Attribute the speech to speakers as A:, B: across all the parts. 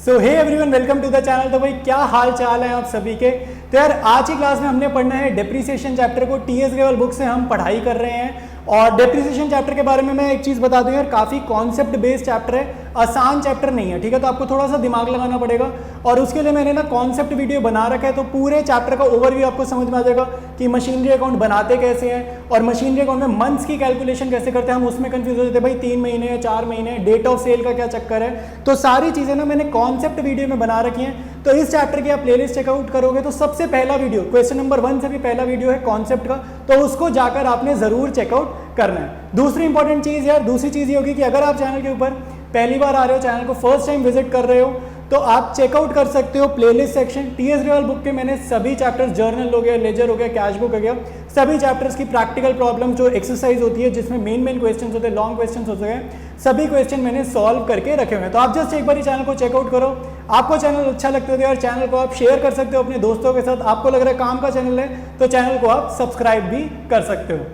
A: So hey everyone, welcome to the channel. तो भाई क्या हाल चाल है आप सभी के। तो यार आज की क्लास में हमने पढ़ना है डेप्रिसिएशन चैप्टर को। टीएस ग्रेवल बुक से हम पढ़ाई कर रहे हैं और डेप्रिसिएशन चैप्टर के बारे में मैं एक चीज़ बता दूं यार, काफ़ी कॉन्सेप्ट बेस्ड चैप्टर है, आसान चैप्टर नहीं है, ठीक है। तो आपको थोड़ा सा दिमाग लगाना पड़ेगा और उसके लिए मैंने ना कॉन्सेप्ट वीडियो बना रखा है। तो पूरे चैप्टर का ओवरव्यू आपको समझ में आ जाएगा कि मशीनरी अकाउंट बनाते कैसे हैं और मशीनरी अकाउंट में मंथ्स की कैलकुलेशन कैसे करते हैं। हम उसमें कंफ्यूज हो जाते हैं भाई 3 महीने या 4 महीने, डेट ऑफ सेल का क्या चक्कर है। तो सारी चीज़ें ना मैंने कॉन्सेप्ट वीडियो में बना रखी हैं। तो इस चैप्टर की आप प्लेलिस्ट चेकआउट करोगे तो सबसे पहला वीडियो क्वेश्चन नंबर 1 से भी पहला वीडियो है कॉन्सेप्ट का, तो उसको जाकर आपने जरूर चेकआउट करना है। दूसरी इंपॉर्टेंट चीज़ यार, दूसरी चीज़ ये होगी कि अगर आप चैनल के ऊपर पहली बार आ रहे हो, चैनल को फर्स्ट टाइम विजिट कर रहे हो, तो आप चेकआउट कर सकते हो playlist section. TS Grewal book के मैंने सभी चैप्टर्स, जर्नल हो गया, लेजर हो गया, कैश बुक हो गया, सभी चैप्टर्स की प्रैक्टिकल प्रॉब्लम जो एक्सरसाइज होती है जिसमें मेन क्वेश्चंस होते हैं, लॉन्ग क्वेश्चंस होते हैं, सभी क्वेश्चन मैंने सॉल्व करके रखे हुए हैं। तो आप जस्ट एक बार चैनल को चेकआउट करो। आपको चैनल अच्छा लगता है तो यार चैनल को आप शेयर कर सकते हो अपने दोस्तों के साथ। आपको लग रहा है काम का चैनल है तो चैनल को आप सब्सक्राइब भी कर सकते हो।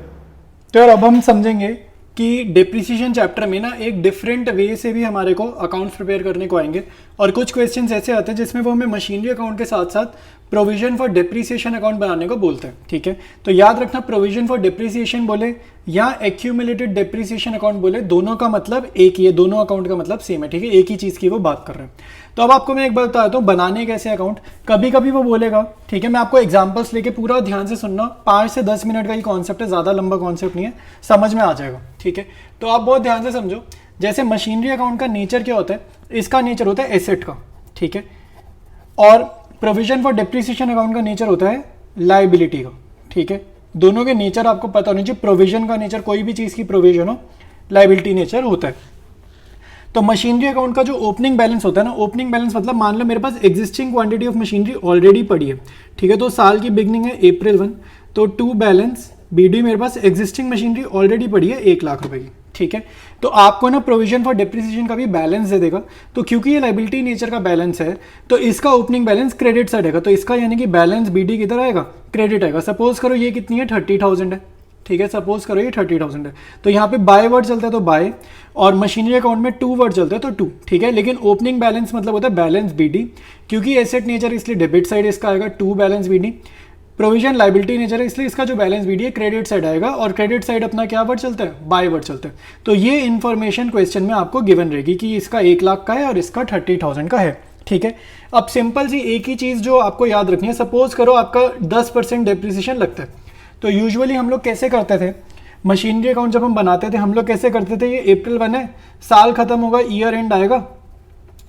A: तो यार अब हम समझेंगे कि डेप्रिसिएशन चैप्टर में ना एक डिफरेंट वे से भी हमारे को अकाउंट्स प्रिपेयर करने को आएंगे और कुछ क्वेश्चंस ऐसे आते हैं जिसमें वो हमें मशीनरी अकाउंट के साथ साथ प्रोविजन फॉर डेप्रिसिएशन अकाउंट बनाने को बोलते हैं, ठीक है। तो याद रखना, प्रोविजन फॉर डेप्रिसिएशन बोले या एक्यूमुलेटेड डेप्रिसिएशन अकाउंट बोले, दोनों का मतलब एक ही है, दोनों अकाउंट का मतलब सेम है, ठीक है। एक ही चीज़ की वो बात कर रहे हैं। तो अब आपको मैं एक बात बताता हूँ, बनाने कैसे अकाउंट। कभी कभी वो बोलेगा, ठीक है, मैं आपको एग्जांपल्स लेके पूरा ध्यान से सुनना, 5 से 10 मिनट का ही कॉन्सेप्ट है, ज़्यादा लंबा कॉन्सेप्ट नहीं है, समझ में आ जाएगा, ठीक है। तो आप बहुत ध्यान से समझो। जैसे मशीनरी अकाउंट का नेचर क्या होता है, इसका नेचर होता है एसेट का, ठीक है, और प्रोविजन फॉर डेप्रिसिएशन अकाउंट का नेचर होता है लायबिलिटी का, ठीक है। दोनों के नेचर आपको पता होनी चाहिए। प्रोविजन का नेचर, कोई भी चीज़ की प्रोविजन हो, लायबिलिटी नेचर होता है। तो मशीनरी अकाउंट का जो ओपनिंग बैलेंस होता है ना, ओपनिंग बैलेंस मतलब मान लो मेरे पास existing quantity of machinery already पड़ी है, ठीक है। तो साल की बिगनिंग है अप्रैल 1, तो टू बैलेंस बीडी मेरे पास एग्जिस्टिंग मशीनरी ऑलरेडी पड़ी है 1 लाख रुपए की, ठीक है। तो आपको ना प्रोविजन फॉर डेप्रिसिएशन का भी बैलेंस दे देगा। तो क्योंकि ये लायबिलिटी नेचर का बैलेंस है तो इसका ओपनिंग बैलेंस क्रेडिट साइड आएगा। तो इसका यानी कि बैलेंस बीडी किधर आएगा, क्रेडिट आएगा। सपोज करो ये कितनी है, 30,000 है, ठीक है। सपोज करो ये 30,000 है, तो यहाँ पे बाय वर्ड चलता है तो बाय, और मशीनरी अकाउंट में टू वर्ड चलता है तो टू, ठीक है। लेकिन ओपनिंग बैलेंस मतलब होता है बैलेंस बीडी, क्योंकि एसेट नेचर इसलिए डेबिट साइड इसका आएगा to balance BD. Provision liability nature है इसलिए इसका जो बैलेंस बीडी है क्रेडिट साइड आएगा, और क्रेडिट साइड अपना क्या वर्ड चलता है, बाय वर्ड चलता है। तो ये इन्फॉर्मेशन क्वेश्चन में आपको गिवन रहेगी कि इसका 1 लाख का है और इसका 30,000 का है, ठीक है। अब सिंपल सी एक ही चीज़ जो आपको याद रखनी है, सपोज करो आपका 10% डेप्रिसिएशन लगता है। तो यूजुअली हम लोग कैसे करते थे, मशीनरी अकाउंट जब हम बनाते थे हम लोग कैसे करते थे, ये अप्रैल 1 है, साल खत्म होगा, ईयर एंड आएगा,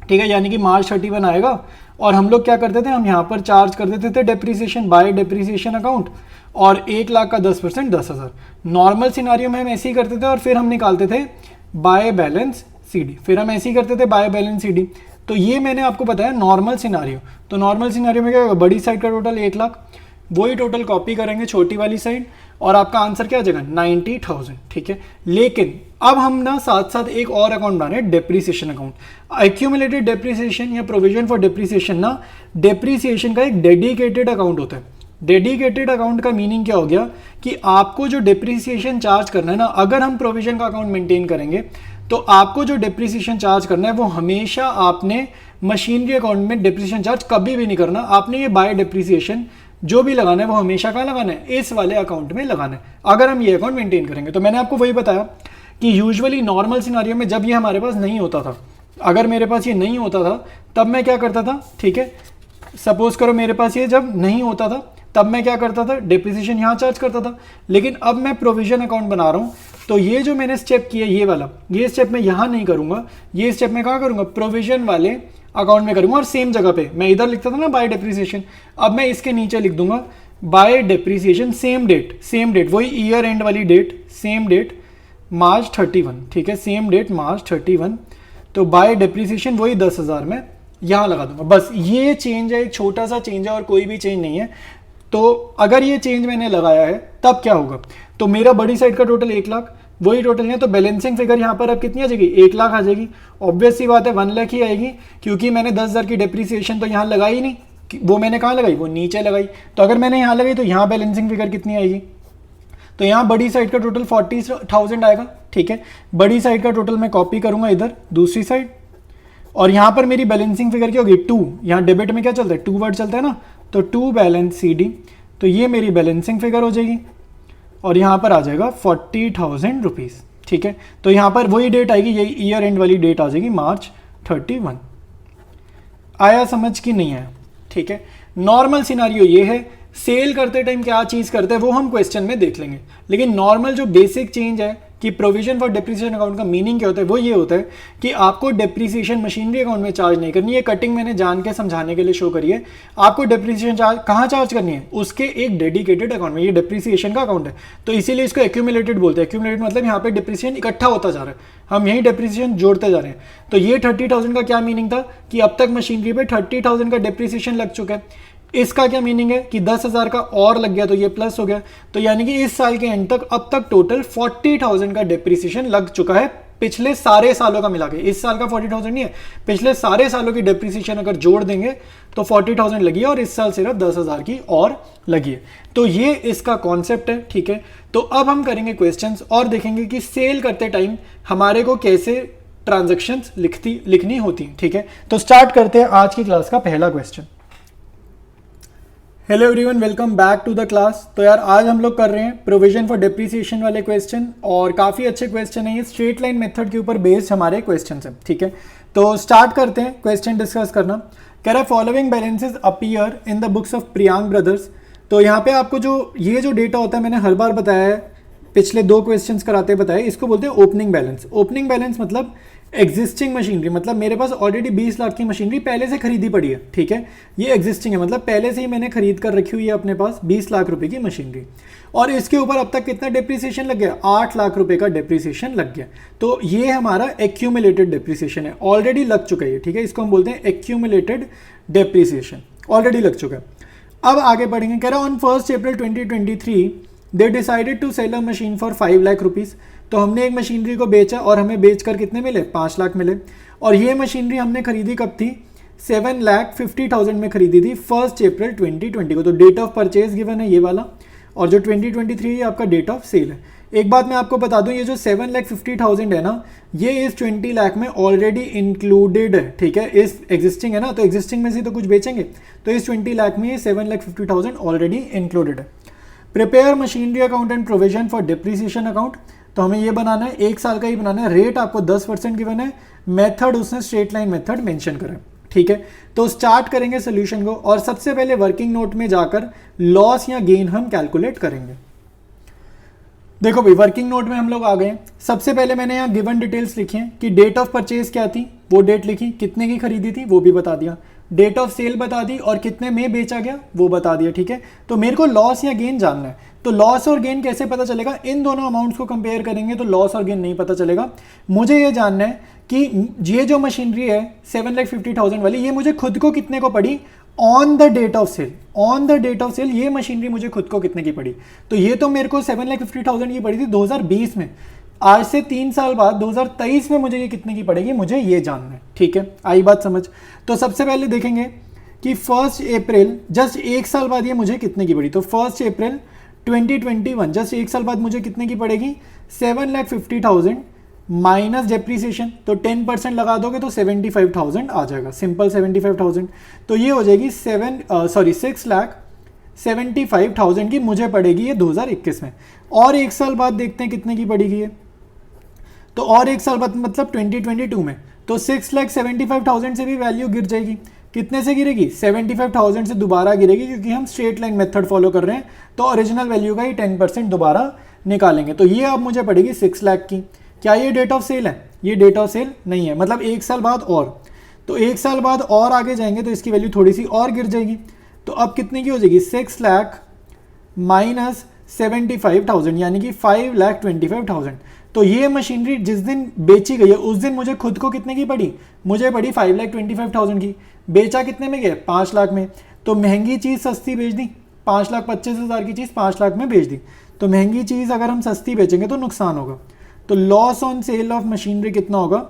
A: ठीक है, यानी कि मार्च 31 आएगा, और हम लोग क्या करते थे, हम यहाँ पर चार्ज कर देते थे डेप्रिसिएशन बाय डेप्रिसिएशन अकाउंट, और 1 लाख का 10% 10,000। नॉर्मल सिनारियो में हम ऐसे ही करते थे और फिर हम निकालते थे बाय बैलेंस सीडी, फिर हम ऐसे ही करते थे बाय बैलेंस सीडी। तो ये मैंने आपको बताया नॉर्मल सिनारियो। तो नॉर्मल सिनारियो में क्या होगा, बड़ी साइड का टोटल 1 लाख, वही टोटल कॉपी करेंगे छोटी वाली साइड, और आपका आंसर क्या आ जाएगा, 90,000, ठीक है। लेकिन अब हम ना साथ साथ एक और अकाउंट बना रहे हैं, डेप्रिसिएशन अकाउंट। एक्यूमुलेटेड डेप्रिसिएशन या प्रोविजन फॉर डेप्रिसिएशन ना, डेप्रिसिएशन का एक डेडिकेटेड अकाउंट होता है। डेडिकेटेड अकाउंट का मीनिंग क्या हो गया कि आपको जो डेप्रिसिएशन चार्ज करना है ना, अगर हम प्रोविजन का अकाउंट मेंटेन करेंगे तो आपको जो डेप्रिसिएशन चार्ज करना है वो हमेशा आपने मशीनरी अकाउंट में डेप्रिसिएशन चार्ज कभी भी नहीं करना। आपने ये बाय डेप्रिसिएशन जो भी लगाना है वो हमेशा कहाँ लगाना है, इस वाले अकाउंट में लगाना है, अगर हम ये अकाउंट मेंटेन करेंगे। तो मैंने आपको वही बताया कि यूजुअली नॉर्मल सिनारियो में जब ये हमारे पास नहीं होता था, अगर मेरे पास ये नहीं होता था तब मैं क्या करता था, ठीक है। सपोज करो मेरे पास ये जब नहीं होता था तब मैं क्या करता था, डेप्रिसिएशन यहाँ चार्ज करता था। लेकिन अब मैं प्रोविजन अकाउंट बना रहा हूँ तो ये जो मैंने स्टेप किया ये वाला, ये स्टेप मैं यहाँ नहीं करूँगा, ये स्टेप मैं कहाँ करूँगा, प्रोविजन वाले अकाउंट में करूँगा। और सेम जगह पे मैं इधर लिखता था ना बाय डेप्रिसिएशन, अब मैं इसके नीचे लिख दूंगा बाय डेप्रिसिएशन सेम डेट, वही ईयर एंड वाली डेट, सेम डेट मार्च 31, ठीक है, सेम डेट मार्च 31। तो बाय डेप्रिसिएशन वही 10,000 में यहाँ लगा दूंगा। बस ये चेंज है, एक छोटा सा चेंज है और कोई भी चेंज नहीं है। तो अगर ये चेंज मैंने लगाया है तब क्या होगा, तो मेरा बड़ी साइड का टोटल 1 लाख, वही टोटल है, तो बैलेंसिंग फिगर यहाँ पर अब कितनी आ जाएगी, 1 लाख आ जाएगी। ऑब्वियस सी बात है 1 लाख ही आएगी, क्योंकि मैंने 10,000 की डेप्रिसिएशन तो यहाँ लगाई नहीं, वो मैंने कहाँ लगाई, वो नीचे लगाई। तो अगर मैंने यहाँ लगाई तो यहाँ बैलेंसिंग फिगर कितनी आएगी, तो यहाँ बड़ी साइड का टोटल 40,000 आएगा, ठीक है। बड़ी साइड का टोटल मैं कॉपी करूंगा इधर दूसरी साइड, और यहाँ पर मेरी बैलेंसिंग फिगर क्या होगी 2, यहाँ डेबिट में क्या चलता है 2 वर्ड चलता है ना, तो 2 बैलेंस CD, तो ये मेरी बैलेंसिंग फिगर हो जाएगी और यहाँ पर आ जाएगा 40,000 रुपीज़। ठीक है, तो यहाँ पर वही डेट आएगी, यही ईयर एंड वाली डेट आ जाएगी March 31। आया समझ कि नहीं आया? ठीक है, नॉर्मल सिनारियो ये है, सेल करते टाइम क्या चीज़ करते हैं वो हम क्वेश्चन में देख लेंगे, लेकिन नॉर्मल जो बेसिक चेंज है कि प्रोविजन फॉर डेप्रिसिएशन अकाउंट का मीनिंग क्या होता है, वो ये होता है कि आपको डेप्रिसिएशन मशीनरी अकाउंट में चार्ज नहीं करनी है। कटिंग मैंने जान के समझाने के लिए शो करी है। आपको डेप्रिसिएशन चार्ज कहाँ चार्ज करनी है, उसके एक डेडिकेटेड अकाउंट में। ये डेप्रिसिएशन का अकाउंट है, तो इसीलिए इसको एक्यूमुलेटेड बोलते हैं। एक्यूमुलेटेड मतलब यहाँ पे डेप्रिसिएशन इकट्ठा होता जा रहा है, हम यही डेप्रिसिएशन जोड़ते जा रहे हैं। तो ये 30,000 का क्या मीनिंग था कि अब तक मशीनरी पे 30,000 का डेप्रिसिएशन लग चुका है। इसका क्या मीनिंग है कि 10,000 का और लग गया तो ये प्लस हो गया, तो यानी कि इस साल के एंड तक अब तक टोटल 40,000 का डेप्रिसिएशन लग चुका है पिछले सारे सालों का मिला के। इस साल का 40,000 नहीं है, पिछले सारे सालों की डेप्रिसिएशन अगर जोड़ देंगे तो 40,000 लगी है और इस साल सिर्फ 10,000 की और लगी है। तो ये इसका कॉन्सेप्ट है। ठीक है, तो अब हम करेंगे क्वेश्चंस और देखेंगे कि सेल करते टाइम हमारे को कैसे ट्रांजेक्शन्स लिखनी होती है। ठीक है, तो स्टार्ट करते हैं आज की क्लास का पहला question. Hello everyone, welcome back to the class. तो यार आज हम लोग कर रहे हैं प्रोविजन फॉर डेप्रिसिएशन वाले क्वेश्चन और काफ़ी अच्छे क्वेश्चन है ये, स्ट्रेट लाइन मेथड के ऊपर बेस्ड हमारे क्वेश्चन हैं। ठीक है, तो स्टार्ट करते हैं क्वेश्चन डिस्कस करना। कह रहा है following balances appear in the books of Priyank brothers. तो यहाँ पे आपको जो डेटा होता है मैंने हर बार बताया है, पिछले 2 क्वेश्चंस कराते बताया, इसको बोलते हैं ओपनिंग बैलेंस। ओपनिंग बैलेंस मतलब एग्जिस्टिंग मशीनरी, मतलब मेरे पास ऑलरेडी 20 लाख की मशीनरी पहले से खरीदी पड़ी है। ठीक है, ये एग्जिस्टिंग है, मतलब पहले से ही मैंने खरीद कर रखी हुई है अपने पास 20 लाख रुपए की मशीनरी, और इसके ऊपर अब तक कितना डेप्रिसिएशन लग गया, 8 लाख रुपए का डेप्रिसिएशन लग गया। तो ये हमारा एक्यूमुलेटेड डेप्रिसिएशन है, ऑलरेडी लग चुका है। ठीक है, इसको हम बोलते हैं एक्यूमुलेटेड डेप्रिसिएशन, ऑलरेडी लग चुका है। अब आगे बढ़ेंगे। कह रहा on 1 April 2023 they decided to sell a machine for 5 lakh rupees. तो हमने एक मशीनरी को बेचा और हमें बेचकर कितने मिले, 5 लाख मिले। और ये मशीनरी हमने खरीदी कब थी, 7,50,000 में खरीदी थी 1 अप्रैल 2020 को। तो डेट ऑफ परचेज गिवन है ये वाला, और जो 2023 ये आपका डेट ऑफ सेल है। एक बात मैं आपको बता दूं, ये जो 7,50,000 है ना, ये इस 20 लाख में ऑलरेडी इंक्लूडेड है। ठीक है, इस एग्जिस्टिंग है ना, तो एग्जिस्टिंग में से तो कुछ बेचेंगे, तो इस 20 लाख में ये 7,50,000 ऑलरेडी इंक्लूडेड है। Prepare machinery account and provision for depreciation account. तो हमें ये बनाना है, 1 साल का ही बनाना है। रेट आपको 10% गिवन है, मेथड उसने स्ट्रेट लाइन मेथड मेंशन करा है। ठीक है, तो स्टार्ट करेंगे सोल्यूशन को, और सबसे पहले वर्किंग नोट में जाकर लॉस या गेन हम कैलकुलेट करेंगे। देखो भाई, वर्किंग नोट में हम लोग आ गए। सबसे पहले मैंने यहाँ गिवन डिटेल्स लिखी हैं कि डेट ऑफ परचेज क्या थी, वो डेट लिखी, कितने की खरीदी थी वो भी बता दिया, डेट ऑफ सेल बता दी, और कितने में बेचा गया वो बता दिया। ठीक है, तो मेरे को लॉस या गेन जानना है। तो लॉस और गेन कैसे पता चलेगा, इन दोनों अमाउंट्स को कंपेयर करेंगे तो लॉस और गेन नहीं पता चलेगा। मुझे ये जानना है कि ये जो मशीनरी है 7,50,000 वाली, ये मुझे खुद को कितने को पड़ी on the date of sale. On the date of sale ये मशीनरी मुझे खुद को कितने की पड़ी, तो ये तो मेरे को 7,50,000 की पड़ी थी 2020 में। आज से 3 साल बाद 2023 में मुझे ये कितने की पड़ेगी, मुझे ये जानना है। ठीक है, आई बात समझ। तो सबसे पहले देखेंगे कि 1 अप्रैल, जस्ट 1 साल बाद ये मुझे कितने की पड़ी। तो 1 अप्रैल 2021, जस्ट 1 साल बाद मुझे कितने की पड़ेगी, 7,50,000 माइनस डेप्रीसिएशन। तो 10% लगा दोगे तो 75,000 आ जाएगा, सिंपल 75,000। तो ये हो जाएगी 6,75,000 की मुझे पड़ेगी ये 2021 में। और 1 साल बाद देखते हैं कितने की पड़ेगी ये, तो और 1 साल बाद मतलब 2022 में, तो 6,75,000 से भी वैल्यू गिर जाएगी। कितने से गिरेगी, 75,000 से दोबारा गिरेगी, क्योंकि हम स्ट्रेट लाइन मेथड फॉलो कर रहे हैं, तो ओरिजिनल वैल्यू का ही 10% दोबारा निकालेंगे। तो ये अब मुझे पड़ेगी 6 लाख की। क्या ये डेट ऑफ सेल है, ये डेट ऑफ सेल नहीं है, मतलब 1 साल बाद और, तो 1 साल बाद और आगे जाएंगे तो इसकी वैल्यू थोड़ी सी और गिर जाएगी। तो अब कितने की हो जाएगी, 6 लाख माइनस 75,000 यानी कि 5,25,000। तो ये मशीनरी जिस दिन बेची गई है उस दिन मुझे खुद को कितने की पड़ी, मुझे पड़ी 5,25,000 की। बेचा कितने में गया, 5 लाख में। तो महंगी चीज़ सस्ती बेच दी, 5,25,000 की चीज़ 5 लाख में बेच दी। तो महंगी चीज़ अगर हम सस्ती बेचेंगे तो नुकसान होगा। तो loss on sale of machinery कितना होगा,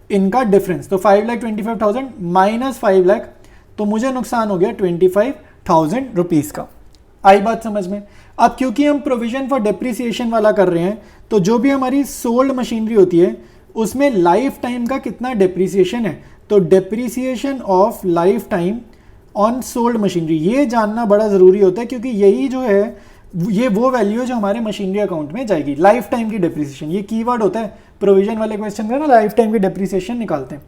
A: इनका डिफरेंस। तो 5,25,000 माइनस 5 लाख, तो मुझे नुकसान हो गया 25,000 रुपीज़ का। आई बात समझ में। अब क्योंकि हम प्रोविजन फॉर डेप्रिसिएशन वाला कर रहे हैं, तो जो भी हमारी सोल्ड मशीनरी होती है उसमें लाइफ टाइम का कितना डेप्रिसिएशन है, तो depreciation of life time on sold machinery, ये जानना बड़ा ज़रूरी होता है क्योंकि यही जो है ये वो वैल्यू है जो हमारे मशीनरी अकाउंट में जाएगी। लाइफ टाइम की डेप्रीसिएशन, ये कीवर्ड होता है प्रोविजन वाले क्वेश्चन का ना, लाइफ टाइम की डेप्रीसिएशन निकालते हैं।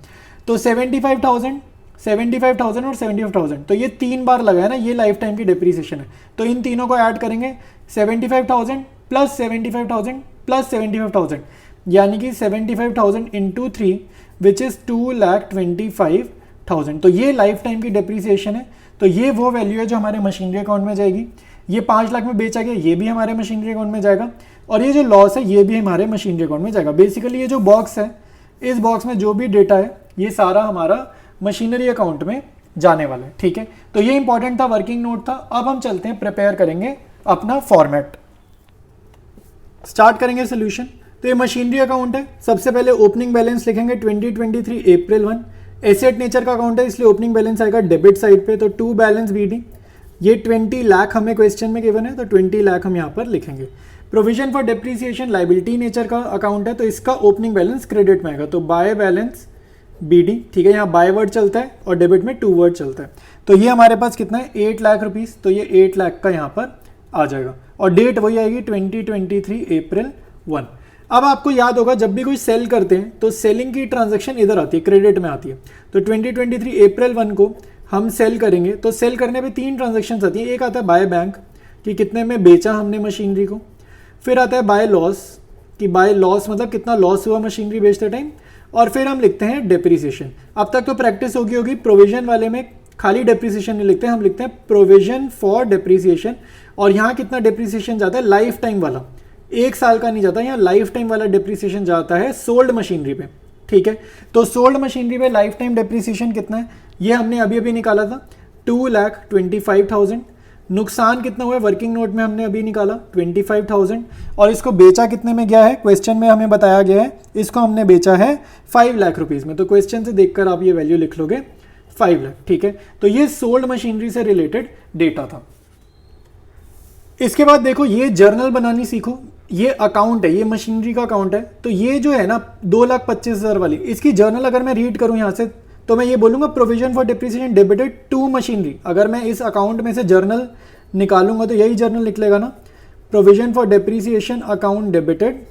A: तो 75,000 और 75,000, तो ये 3 बार लगा है ना, ये लाइफ टाइम की डेप्रीसिएशन है। तो इन तीनों को ऐड करेंगे, 75,000 प्लस 75,000 प्लस 75,000, यानी कि 75,000 इंटू 3 विच इज़ 2,25,000। तो ये लाइफ टाइम की डेप्रीसिएशन है। तो ये वो वैल्यू है जो हमारे मशीनरी अकाउंट में जाएगी। ये 5 लाख में बेचा गया, ये भी हमारे मशीनरी अकाउंट में जाएगा, और ये जो लॉस है ये भी हमारे मशीनरी अकाउंट में जाएगा। बेसिकली ये जो बॉक्स है, इस बॉक्स में जो भी डेटा है ये सारा हमारा मशीनरी अकाउंट में जाने वाला है, ठीक है। तो ये इंपॉर्टेंट था, वर्किंग नोट था। अब हम चलते हैं, प्रिपेयर करेंगे अपना फॉर्मेट, स्टार्ट करेंगे सोल्यूशन। तो ये मशीनरी अकाउंट है, सबसे पहले ओपनिंग बैलेंस लिखेंगे 2023 अप्रैल 1। एसेट नेचर का अकाउंट है इसलिए ओपनिंग बैलेंस आएगा डेबिट साइड पे, तो टू बैलेंस बीडी। ये 20 लाख हमें क्वेश्चन में गिवन है, तो 20 लाख हम यहाँ पर लिखेंगे। Provision for depreciation liability nature का अकाउंट है, तो इसका ओपनिंग बैलेंस क्रेडिट में आएगा, तो बाय बैलेंस बीडी, ठीक है। यहाँ बाय वर्ड चलता है और डेबिट में टू वर्ड चलता है। तो ये हमारे पास कितना है, 8 लाख रुपीज़, तो ये 8 लाख का यहाँ पर आ जाएगा, और डेट वही आएगी 2023 अप्रैल 1। अब आपको याद होगा जब भी कोई सेल करते हैं तो सेलिंग की ट्रांजैक्शन इधर आती है, क्रेडिट में आती है। तो 2023 अप्रैल 1 को हम सेल करेंगे, तो सेल करने पे 3 ट्रांजैक्शंस आती हैं। एक आता है बाय बैंक कि कितने में बेचा हमने मशीनरी को, फिर आता है बाय लॉस कि बाय लॉस मतलब कितना लॉस हुआ मशीनरी बेचते टाइम, और फिर हम लिखते हैं डेप्रीसिएशन। अब तक तो प्रैक्टिस होगी प्रोविजन वाले में खाली डेप्रीसिएशन नहीं लिखते, हम लिखते हैं प्रोविजन फॉर डेप्रीसिएशन। और यहाँ कितना डेप्रीसिएशन जाता है, लाइफ टाइम वाला, 1 साल का नहीं जाता, यहाँ लाइफ टाइम वाला डेप्रीसिएशन जाता है सोल्ड मशीनरी पे, ठीक है। तो सोल्ड मशीनरी पे लाइफ टाइम डेप्रीसिएशन कितना है, ये हमने अभी अभी निकाला था 2,25,000। नुकसान कितना हुआ है, वर्किंग नोट में हमने अभी निकाला 25,000, और इसको बेचा कितने में गया है, क्वेश्चन में हमें बताया गया है इसको हमने बेचा है 5 लाख रुपीज़ में। तो क्वेश्चन से देखकर आप ये वैल्यू लिख लोगे 5 लाख, ठीक है। तो ये सोल्ड मशीनरी से रिलेटेड डेटा था। इसके बाद देखो ये जर्नल बनानी सीखो, ये अकाउंट है, ये मशीनरी का अकाउंट है। तो ये जो है ना 2,25,000 वाली, इसकी जर्नल अगर मैं रीड करूं यहाँ से तो मैं ये बोलूँगा provision for depreciation debited to machinery. अगर मैं इस अकाउंट में से जर्नल निकालूंगा तो यही जर्नल निकलेगा ना, provision for depreciation account debited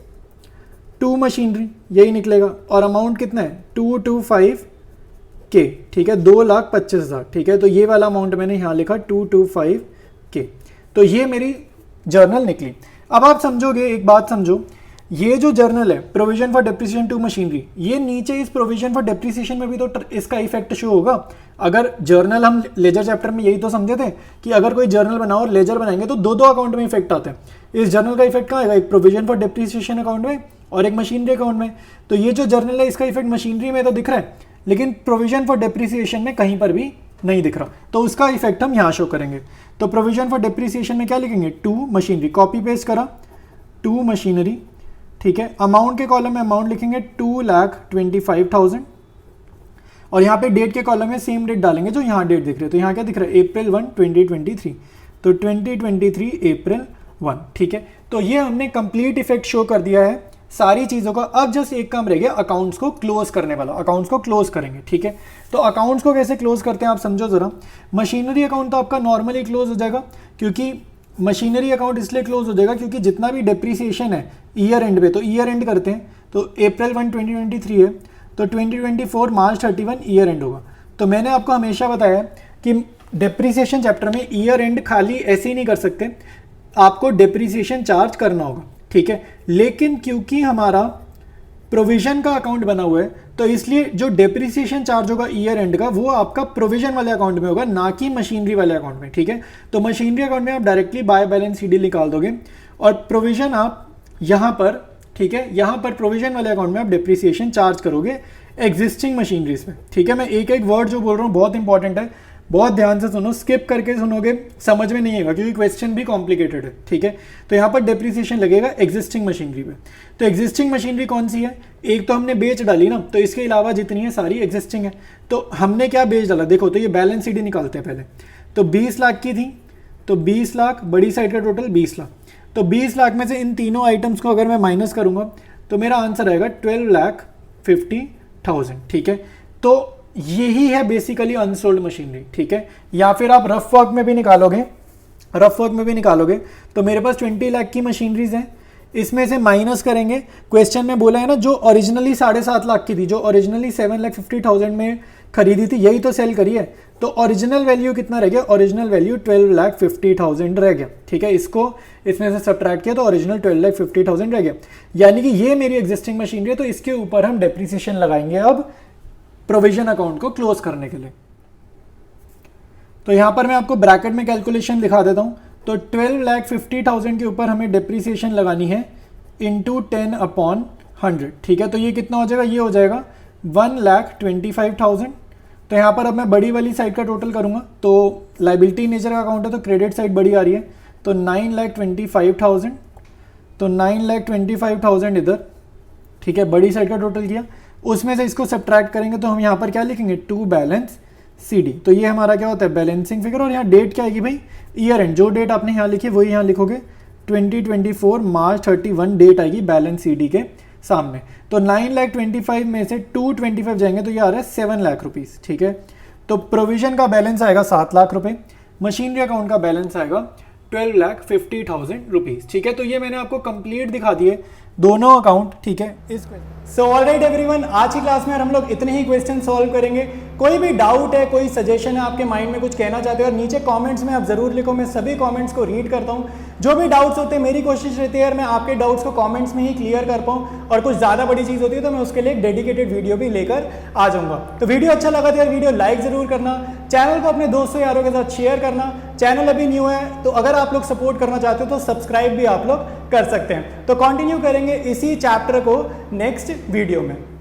A: to machinery, यही निकलेगा। और अमाउंट कितना है 225K, ठीक है, 2,25,000, ठीक है। तो ये वाला अमाउंट मैंने यहाँ लिखा 225K, तो ये मेरी जर्नल निकली। अब आप समझोगे, एक बात समझो, ये जो जर्नल है provision for depreciation to machinery, ये नीचे इस प्रोविजन फॉर डेप्रीसिएशन में भी तो इसका इफेक्ट शो होगा। अगर जर्नल, हम लेजर चैप्टर में यही तो समझे थे कि अगर कोई जर्नल बनाओ और लेजर बनाएंगे तो दो अकाउंट में इफेक्ट आता है। इस जर्नल का इफेक्ट कहाँ आएगा, एक प्रोविजन फॉर डेप्रीसिएशन अकाउंट में और एक मशीनरी अकाउंट में। तो ये जो जर्नल है इसका इफेक्ट मशीनरी में तो दिख रहा है, लेकिन प्रोविजन फॉर डेप्रीसिएशन में कहीं पर भी नहीं दिख रहा, तो उसका इफेक्ट हम यहाँ शो करेंगे। तो प्रोविजन फॉर डेप्रीसिएशन में क्या लिखेंगे, टू मशीनरी, कॉपी पेस्ट करा, टू मशीनरी, ठीक है। अमाउंट के कॉलम में अमाउंट लिखेंगे 2,25,000, और यहाँ पे डेट के कॉलम में सेम डेट डालेंगे जो यहाँ डेट दिख रही है। तो यहाँ क्या दिख रहा है, अप्रैल 1 2023, तो 2023 अप्रैल 1, ठीक है। तो ये हमने कंप्लीट इफेक्ट शो कर दिया है सारी चीज़ों का। अब जस्ट एक काम रह गया अकाउंट्स को क्लोज करने वाला, अकाउंट्स को क्लोज करेंगे, ठीक है। तो अकाउंट्स को कैसे क्लोज करते हैं आप समझो ज़रा। मशीनरी अकाउंट तो आपका नॉर्मली क्लोज हो जाएगा, क्योंकि मशीनरी अकाउंट इसलिए क्लोज हो जाएगा क्योंकि जितना भी डेप्रीसिएशन है ईयर एंड पे, तो ईयर एंड करते हैं, तो अप्रैल 1 2023 है, तो 2024 मार्च 31 ईयर एंड होगा। तो मैंने आपको हमेशा बताया कि डेप्रीसिएशन चैप्टर में ईयर एंड खाली ऐसे ही नहीं कर सकते, आपको डेप्रीसिएशन चार्ज करना होगा, ठीक है। लेकिन क्योंकि हमारा प्रोविजन का अकाउंट बना हुआ है, तो इसलिए जो डेप्रीसिएशन चार्ज होगा ईयर एंड का वो आपका प्रोविजन वाले अकाउंट में होगा, ना कि मशीनरी वाले अकाउंट में, ठीक है। तो मशीनरी अकाउंट में आप डायरेक्टली बाय बैलेंस सीडी निकाल दोगे, और प्रोविजन आप यहाँ पर, ठीक है, यहाँ पर प्रोविजन वाले अकाउंट में आप डेप्रीसिएशन चार्ज करोगे एग्जिस्टिंग मशीनरीज में, ठीक है। मैं एक एक वर्ड जो बोल रहा हूँ बहुत इंपॉर्टेंट है, बहुत ध्यान से सुनो, स्किप करके सुनोगे समझ में नहीं आएगा क्योंकि क्वेश्चन भी कॉम्प्लिकेटेड है, ठीक है। तो यहाँ पर डेप्रीसिएशन लगेगा एग्जिस्टिंग मशीनरी पे। तो एग्जिस्टिंग मशीनरी कौन सी है, एक तो हमने बेच डाली ना, तो इसके अलावा जितनी है सारी एग्जिस्टिंग है। तो हमने क्या बेच डाला, देखो, तो ये बैलेंस सीडी निकालते हैं पहले। तो 20 लाख की थी, तो 20 लाख, बड़ी साइड का टोटल 20 लाख, तो 20 लाख में से इन तीनों आइटम्स को अगर मैं माइनस करूंगा तो मेरा आंसर आएगा 12,50,000, ठीक है। तो यही है बेसिकली अनसोल्ड मशीनरी, ठीक है। या फिर आप रफ वर्क में भी निकालोगे, तो मेरे पास 20 लाख की मशीनरीज हैं, इसमें से माइनस करेंगे, क्वेश्चन में बोला है ना जो ओरिजिनली 7.5 लाख की थी, जो ओरिजिनली 7,50,000 में खरीदी थी, यही तो सेल करी है, तो ओरिजिनल वैल्यू कितना रह गया, ओरिजिनल वैल्यू 12,50,000 रह गया, ठीक है। इसको इसमें से सब्ट्रैक्ट किया तो ओरिजिनल 12,50,000 रह गया, यानी कि ये मेरी एग्जिस्टिंग मशीनरी है, तो इसके ऊपर हम डेप्रिसिएशन लगाएंगे अब प्रोविजन अकाउंट को क्लोज करने के लिए। तो यहां पर मैं आपको ब्रैकेट में कैलकुलेशन दिखा देता हूं, तो 12,50,000 के ऊपर हमें डेप्रिसिएशन लगानी है इंटू 10/100, ठीक है। तो ये कितना हो जाएगा, ये हो जाएगा 1,25,000। तो यहाँ पर अब मैं बड़ी वाली साइड का टोटल करूँगा, तो लाइबिलिटी नेचर का अकाउंट है तो क्रेडिट साइड बड़ी आ रही है, तो 9,25,000, तो 9,25,000 इधर, ठीक है, बड़ी साइड का टोटल किया। उसमें से इसको सब्ट्रैक्ट करेंगे तो हम यहाँ पर क्या लिखेंगे, टू बैलेंस CD। तो ये हमारा क्या होता है, बैलेंसिंग फिगर। और यहाँ डेट क्या आएगी भाई, ईयर एंड, जो डेट आपने यहाँ लिखी वही यहाँ लिखोगे, 2024 मार्च 31 डेट आएगी बैलेंस CD के सामने। तो 9,25,000 में से 225 जाएंगे तो ये आ रहा है 7 लाख रुपीज़, ठीक है। तो प्रोविजन का बैलेंस आएगा 7 लाख रुपए, मशीनरी अकाउंट का बैलेंस आएगा 12,50,000 रुपीज़, ठीक है। तो ये मैंने आपको कंप्लीट दिखा दिए दोनों अकाउंट, ठीक है। इस सो ऑलराइट एवरीवन, आज की क्लास में हम लोग इतने ही क्वेश्चन सॉल्व करेंगे। कोई भी डाउट है, कोई सजेशन है, आपके माइंड में कुछ कहना चाहते हो और नीचे कमेंट्स में आप जरूर लिखो, मैं सभी कमेंट्स को रीड करता हूँ। जो भी डाउट्स होते हैं मेरी कोशिश रहती है यार मैं आपके डाउट्स को कमेंट्स में ही क्लियर कर पाऊँ, और कुछ ज़्यादा बड़ी चीज़ होती है तो मैं उसके लिए एक डेडिकेटेड वीडियो भी लेकर आ जाऊँगा। तो वीडियो अच्छा लगा तो यार वीडियो लाइक ज़रूर करना, चैनल को अपने दोस्तों यारों के साथ शेयर करना। चैनल अभी न्यू है तो अगर आप लोग सपोर्ट करना चाहते हो तो सब्सक्राइब भी आप लोग कर सकते हैं। तो कंटिन्यू करेंगे इसी चैप्टर को नेक्स्ट वीडियो में।